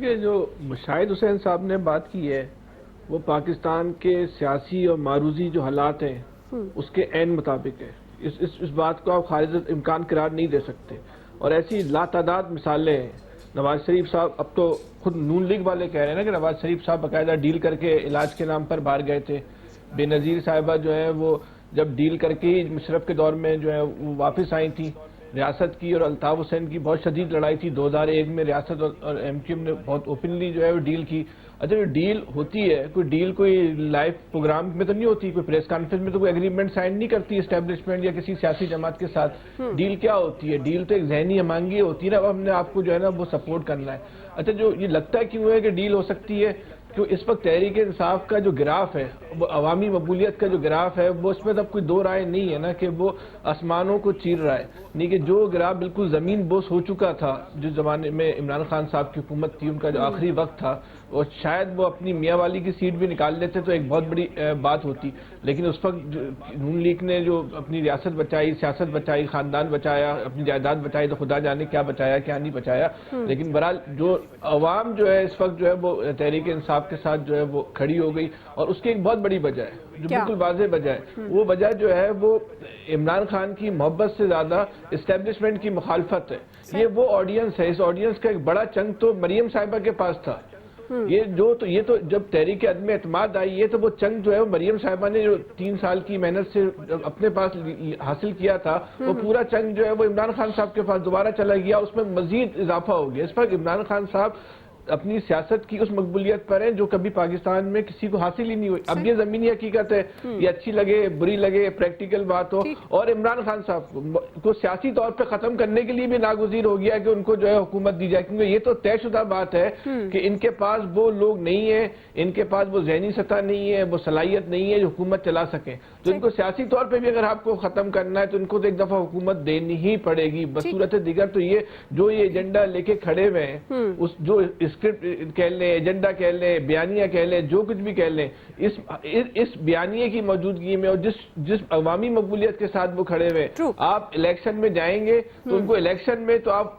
یہ جو مشاہد حسین صاحب نے بات کی ہے وہ پاکستان کے سیاسی اور معروضی جو حالات ہیں اس کے عین مطابق ہے. اس بات کو آپ خارج امکان قرار نہیں دے سکتے. اور ایسی لاتعداد مثالیں ہیں. نواز شریف صاحب اب تو خود نون لیگ والے کہہ رہے ہیں نا کہ نواز شریف صاحب باقاعدہ ڈیل کر کے علاج کے نام پر باہر گئے تھے. بے نظیر صاحبہ جو ہے وہ جب ڈیل کر کے ہی مشرف کے دور میں جو ہے وہ واپس آئی تھی ریاست کی. اور الطاف حسین کی بہت شدید لڑائی تھی 2001 میں ریاست اور ایم کیو ایم نے بہت اوپنلی جو ہے وہ ڈیل کی. اچھا جو ڈیل ہوتی ہے کوئی ڈیل کوئی لائیو پروگرام میں تو نہیں ہوتی, کوئی پریس کانفرنس میں تو کوئی ایگریمنٹ سائن نہیں کرتی اسٹیبلشمنٹ یا کسی سیاسی جماعت کے ساتھ. ڈیل کیا ہوتی ہے؟ ڈیل تو ایک ذہنی امانگی ہوتی ہے نا, اب ہم نے آپ کو جو ہے نا وہ سپورٹ کرنا ہے. اچھا جو یہ لگتا ہے کیوں ہے کہ ڈیل ہو سکتی ہے, کہ اس وقت تحریک انصاف کا جو گراف ہے وہ عوامی مقبولیت کا جو گراف ہے وہ اس میں تب کوئی دو رائے نہیں ہے نا کہ وہ آسمانوں کو چیر رہا ہے. نہیں کہ جو گراف بالکل زمین بوس ہو چکا تھا جس زمانے میں عمران خان صاحب کی حکومت تھی, ان کا جو آخری وقت تھا, اور شاید وہ اپنی میاں والی کی سیٹ بھی نکال لیتے تو ایک بہت بڑی بات ہوتی. لیکن اس وقت نون لیگ نے جو اپنی ریاست بچائی, سیاست بچائی, خاندان بچایا, اپنی جائیداد بچائی, تو خدا جانے کیا بچایا کیا نہیں بچایا. لیکن بہرحال جو عوام جو ہے اس وقت جو ہے وہ تحریک انصاف کے ساتھ جو ہے وہ کھڑی ہو گئی. اور اس کی ایک بہت بڑی وجہ ہے جو بالکل واضح وجہ ہے, وہ وجہ جو ہے وہ عمران خان کی محبت سے زیادہ اسٹیبلشمنٹ کی مخالفت ہے. یہ وہ آڈینس ہے, اس آڈینس کا ایک بڑا چنک تو مریم صاحبہ کے پاس تھا. یہ تو جب تحریک عدم اعتماد آئی ہے تو وہ چنک جو ہے وہ مریم صاحبہ نے جو 3 سال کی محنت سے اپنے پاس حاصل کیا تھا, وہ پورا چنک جو ہے وہ عمران خان صاحب کے پاس دوبارہ چلا گیا. اس میں مزید اضافہ ہو گیا. اس پر عمران خان صاحب اپنی سیاست کی اس مقبولیت پر ہیں جو کبھی پاکستان میں کسی کو حاصل ہی نہیں ہوئی. اب یہ زمینی حقیقت ہے, یہ اچھی لگے بری لگے پریکٹیکل بات ہو, اور عمران خان صاحب کو سیاسی طور پہ ختم کرنے کے لیے بھی ناگزیر ہو گیا کہ ان کو جو ہے حکومت دی جائے, کیونکہ یہ تو طے شدہ بات ہے کہ ان کے پاس وہ لوگ نہیں ہیں, ان کے پاس وہ ذہنی سطح نہیں ہے, وہ صلاحیت نہیں ہے جو حکومت چلا سکیں. تو ان کو سیاسی طور پہ بھی اگر آپ کو ختم کرنا ہے تو ان کو تو ایک دفعہ حکومت دینی ہی پڑے گی. بصورت دیگر تو یہ جو یہ ایجنڈا لے کے کھڑے ہوئے ہیں, اس جو اسکرپٹ کہہ لیں, ایجنڈا کہہ لیں, بیانیہ کہہ لیں, جو کچھ بھی کہہ لیں, اس بیانیے کی موجودگی میں اور جس عوامی مقبولیت کے ساتھ وہ کھڑے ہوئے, آپ الیکشن میں جائیں گے تو ان کو الیکشن میں تو آپ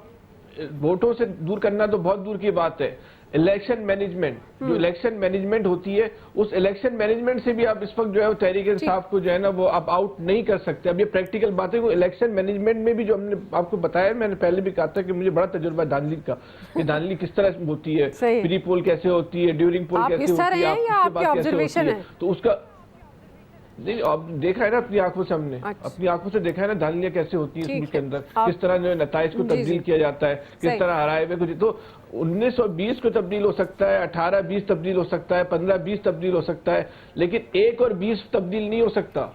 ووٹوں سے دور کرنا تو بہت دور کی بات ہے. الیکشن مینجمنٹ جو الیکشن مینجمنٹ ہوتی ہے, اس الیکشن مینجمنٹ سے بھی آپ اس وقت جو ہے تحریک انصاف کو جو ہے نا وہ آپ آؤٹ نہیں کر سکتے. اب یہ پریکٹیکل بات ہے. الیکشن مینجمنٹ میں بھی جو ہم نے آپ کو بتایا, میں نے پہلے بھی کہا تھا کہ مجھے بڑا تجربہ ہے دھاندلی کا, کہ دھاندلی کس طرح ہوتی ہے, پری پول کیسے ہوتی ہے, ڈیورنگ پول کیسے ہوتی ہے, آپ کے بعد کیسے ہوتی ہے. تو اس کا نہیں آپ دیکھا ہے نا اپنی آنکھوں سے, ہم نے اپنی آنکھوں سے دیکھا ہے نا دھاندلیاں کیسے ہوتی ہیں اس ملک کے اندر, کس طرح جو ہے نتائج کو تبدیل کیا جاتا ہے, کس طرح ہرائے ہوئے کچھ. تو 1920 کو تبدیل ہو سکتا ہے, 18-20 تبدیل ہو سکتا ہے, 15-20 تبدیل ہو سکتا ہے, لیکن 1 اور 20 تبدیل نہیں ہو سکتا.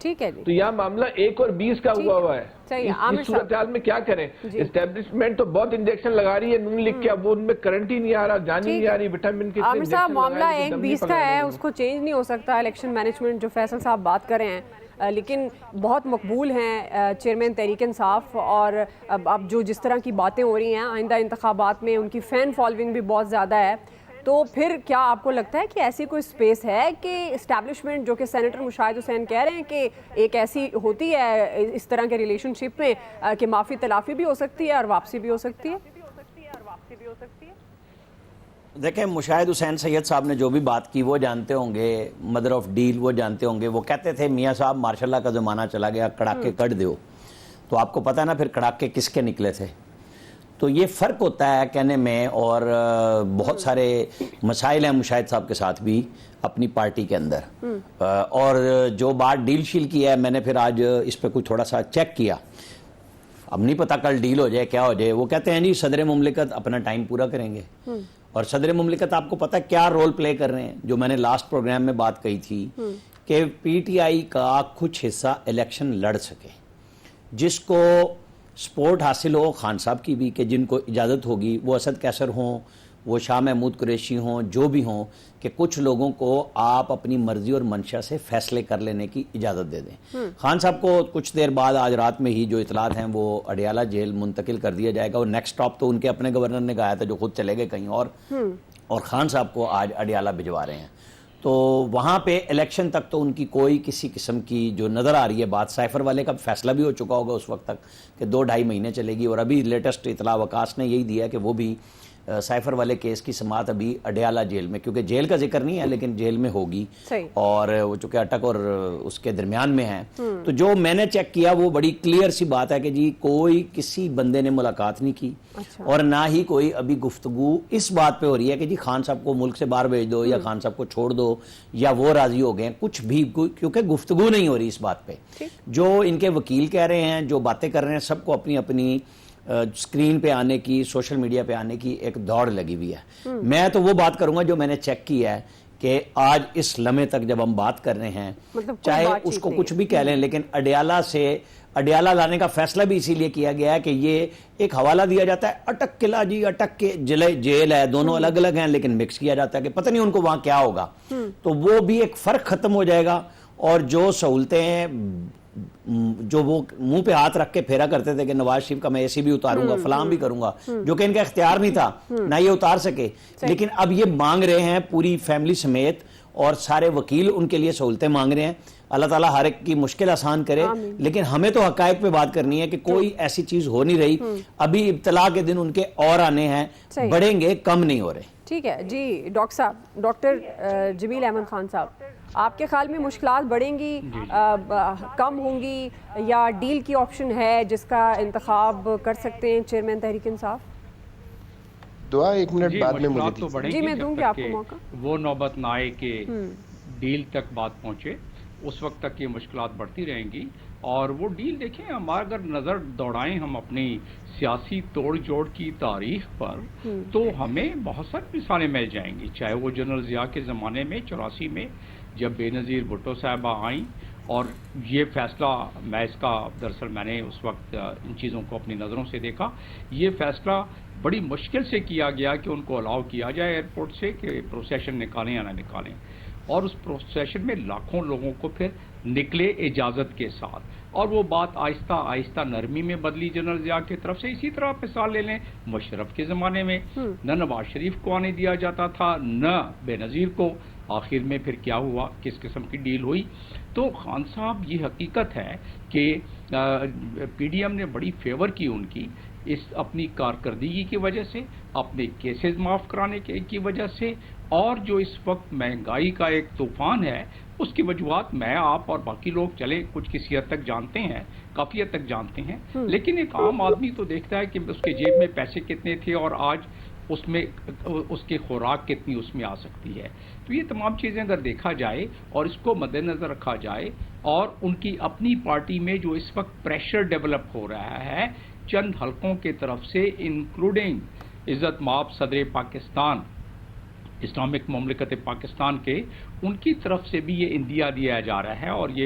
تو یہاں معاملہ 1 اور 20 کا ہوا ہے. اس صورتحال میں کیا کریں؟ اسٹیبلشمنٹ تو بہت انجیکشن لگا رہی ہے نون لیگ کے, اب وہ ان میں کرنٹ ہی نہیں آ رہا, جان ہی نہیں آ رہی. وٹامن کے عامر صاحب معاملہ 1-20 کا ہے, اس کو چینج نہیں ہو سکتا. الیکشن مینجمنٹ جو فیصل صاحب بات کر رہے ہیں, لیکن بہت مقبول ہیں چیئرمین تحریک انصاف, اور اب جو جس طرح کی باتیں ہو رہی ہیں آئندہ انتخابات میں ان کی فین فالوئنگ بھی بہت زیادہ ہے. تو پھر کیا آپ کو لگتا ہے کہ ایسی کوئی سپیس ہے کہ اسٹیبلشمنٹ, جو کہ سینیٹر مشاہد حسین کہہ رہے ہیں کہ ایک ایسی ہوتی ہے اس طرح کے ریلیشن شپ میں کہ معافی تلافی بھی ہو سکتی ہے اور واپسی بھی ہو سکتی ہے؟ دیکھیں مشاہد حسین سید صاحب نے جو بھی بات کی وہ جانتے ہوں گے, مدر آف ڈیل وہ جانتے ہوں گے. وہ کہتے تھے میاں صاحب ماشاء اللہ کا زمانہ چلا گیا, کڑاکے کٹ دیو. تو آپ کو پتہ ہے نا پھر کڑاکے کس کے نکلے تھے. تو یہ فرق ہوتا ہے کہنے میں, اور بہت سارے مسائل ہیں مشاہد صاحب کے ساتھ بھی اپنی پارٹی کے اندر. اور جو بات ڈیل شیل کی ہے, میں نے پھر آج اس پہ کچھ تھوڑا سا چیک کیا. اب نہیں پتہ کل ڈیل ہو جائے کیا ہو جائے. وہ کہتے ہیں جی صدر مملکت اپنا ٹائم پورا کریں گے, اور صدر مملکت آپ کو پتہ کیا رول پلے کر رہے ہیں, جو میں نے لاسٹ پروگرام میں بات کہی تھی کہ پی ٹی آئی کا کچھ حصہ الیکشن لڑ سکے, جس کو سپورٹ حاصل ہو خان صاحب کی بھی, کہ جن کو اجازت ہوگی وہ اسد کیسر ہوں, وہ شاہ محمود قریشی ہوں, جو بھی ہوں, کہ کچھ لوگوں کو آپ اپنی مرضی اور منشا سے فیصلے کر لینے کی اجازت دے دیں. خان صاحب کو کچھ دیر بعد آج رات میں ہی جو اطلاعات ہیں وہ اڈیالہ جیل منتقل کر دیا جائے گا, اور نیکسٹ اسٹاپ تو ان کے اپنے گورنر نے کہا تھا جو خود چلے گئے کہیں اور خان صاحب کو آج اڈیالہ بھجوا رہے ہیں. تو وہاں پہ الیکشن تک تو ان کی کوئی کسی قسم کی جو نظر آ رہی ہے بات, سائفر والے کا فیصلہ بھی ہو چکا ہوگا اس وقت تک کہ 2-2.5 مہینے چلے گی. اور ابھی لیٹسٹ اطلاع وکاس نے یہی دیا کہ وہ بھی سائفر والے کیس کی سماعت ابھی اڈیالہ جیل میں، کیونکہ جیل کا ذکر نہیں ہے لیکن جیل میں ہوگی، اور وہ چونکہ اٹک اور اس کے درمیان میں ہے، تو جو میں نے چیک کیا وہ بڑی کلیئر سی بات ہے کہ جی کوئی کسی بندے نے ملاقات نہیں کی، اور نہ ہی کوئی ابھی گفتگو اس بات پہ ہو رہی ہے کہ جی خان صاحب کو ملک سے باہر بھیج دو یا خان صاحب کو چھوڑ دو یا وہ راضی ہو گئے، کچھ بھی، کیونکہ گفتگو نہیں ہو رہی اس بات پہ۔ جو ان کے وکیل کہہ رہے ہیں، جو باتیں کر رہے ہیں، سب کو اپنی اپنی سکرین پہ آنے کی، سوشل میڈیا پہ آنے کی ایک دوڑ لگی ہوئی ہے۔ میں تو وہ بات کروں گا جو میں نے چیک کی ہے کہ آج اس لمحے تک جب ہم بات کر رہے ہیں، چاہے اس کو کچھ بھی کہہ لیں، لیکن اڈیالہ لانے کا فیصلہ بھی اسی لیے کیا گیا ہے کہ یہ ایک حوالہ دیا جاتا ہے اٹک قلعہ، جی اٹک کے جیل ہے، دونوں الگ الگ ہیں لیکن مکس کیا جاتا ہے کہ پتہ نہیں ان کو وہاں کیا ہوگا، تو وہ بھی ایک فرق ختم ہو جائے گا، اور جو سہولتیں ہیں جو وہ منہ پہ ہاتھ رکھ کے پھیرا کرتے تھے کہ نواز شریف کا میں ایسی بھی اتاروں گا، فلاں بھی کروں گا، جو کہ ان کا اختیار نہیں تھا، نہ یہ اتار سکے، لیکن اب یہ مانگ رہے ہیں پوری فیملی سمیت، اور سارے وکیل ان کے لیے سہولتیں مانگ رہے ہیں۔ اللہ تعالیٰ ہر ایک کی مشکل آسان کرے، لیکن ہمیں تو حقائق پہ بات کرنی ہے کہ کوئی ایسی چیز ہو نہیں رہی، ابھی ابتلا کے دن ان کے اور آنے ہیں، بڑھیں گے، کم نہیں ہو رہے۔ ٹھیک ہے جی ڈاکٹر صاحب، ڈاکٹر جمیل احمد خان صاحب، آپ کے خیال میں مشکلات بڑھیں گی، کم ہوں گی، یا ڈیل کی آپشن ہے جس کا انتخاب کر سکتے ہیں چیئرمین تحریک انصاف؟ دعا ایک منٹ بعد میں مجھے دیجیے، جی میں دوں گی آپ کو موقع۔ وہ نوبت نہ آئے کہ ڈیل تک بات پہنچے، اس وقت تک یہ مشکلات بڑھتی رہیں گی، اور وہ ڈیل دیکھیں، ہمارا اگر نظر دوڑائیں ہم اپنی سیاسی توڑ جوڑ کی تاریخ پر، تو ہمیں بہت ساری مثالیں مل جائیں گی، چاہے وہ جنرل ضیاء کے زمانے میں 84 میں جب بے نظیر بھٹو صاحبہ آئیں، اور یہ فیصلہ دراصل میں نے اس وقت ان چیزوں کو اپنی نظروں سے دیکھا، یہ فیصلہ بڑی مشکل سے کیا گیا کہ ان کو الاؤ کیا جائے ایئرپورٹ سے کہ پروسیشن نکالیں یا نہ نکالیں، اور اس پروسیشن میں لاکھوں لوگوں کو پھر نکلے اجازت کے ساتھ، اور وہ بات آہستہ آہستہ نرمی میں بدلی جنرل ضیاء کی طرف سے۔ اسی طرح مثال لے لیں مشرف کے زمانے میں، نہ نواز شریف کو آنے دیا جاتا تھا، نہ بے نظیر کو، آخر میں پھر کیا ہوا، کس قسم کی ڈیل ہوئی۔ تو خان صاحب یہ حقیقت ہے کہ پی ڈی ایم نے بڑی فیور کی ان کی، اس اپنی کارکردگی کی وجہ سے، اپنے کیسز معاف کرانے کی وجہ سے، اور جو اس وقت مہنگائی کا ایک طوفان ہے اس کی وجوہات میں، آپ اور باقی لوگ چلے کچھ کسی حد تک جانتے ہیں، کافی حد تک جانتے ہیں، لیکن ایک عام آدمی تو دیکھتا ہے کہ اس کے جیب میں پیسے کتنے تھے اور آج اس میں اس کی خوراک کتنی اس میں آ سکتی ہے۔ تو یہ تمام چیزیں اگر دیکھا جائے اور اس کو مد نظر رکھا جائے، اور ان کی اپنی پارٹی میں جو اس وقت پریشر ڈیولپ ہو رہا ہے چند حلقوں کے طرف سے، انکلوڈنگ عزت مآب صدر پاکستان، اسلامک مملکت پاکستان کے، ان کی طرف سے بھی یہ اندیا دیا جا رہا ہے، اور یہ